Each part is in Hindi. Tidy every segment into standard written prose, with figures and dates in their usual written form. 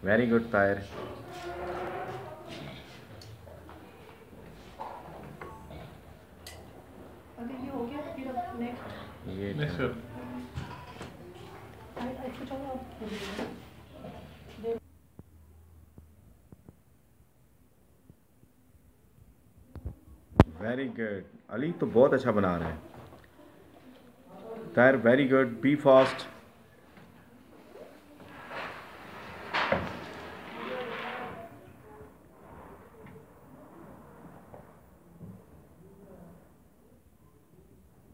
Very good Tahir. अगर ये हो गया फिर अब नेक्स्ट ये वेरी गुड। अली तो बहुत अच्छा बना रहे हैं। Tahir very good, be fast.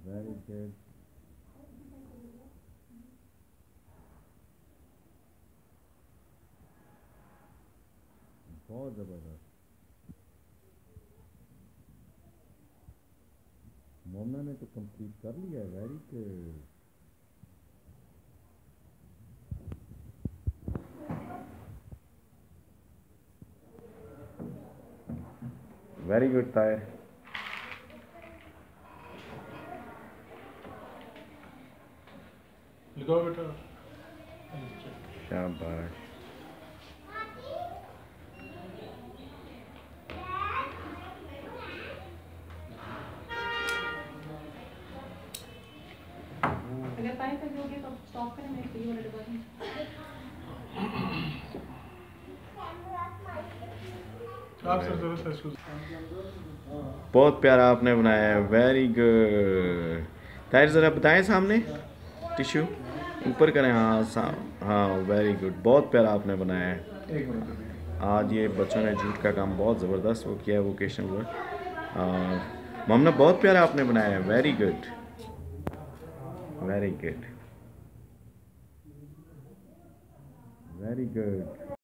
Very good. बहुत ज़बरदस्त। मोमना ने तो कंप्लीट कर लिया। Very good. Very good Tahir. लिखाओ बेटा। शाबाश। अगर पाए कर दोगे तो स्टॉप करें, मैं ये वाला डब्बा दूं। आप सर जरा सा शूज। बहुत प्यारा आपने बनाया है। Very good. ताहिर ज़रा बताएं सामने टिश्यू ऊपर करें। हाँ हाँ वेरी गुड। बहुत प्यारा आपने बनाया है। एक मिनट। आज ये बच्चों ने जूट का काम बहुत ज़बरदस्त वो किया है वोकेशनल वर्क। मोमना बहुत प्यारा आपने बनाया है। Very good very good very good.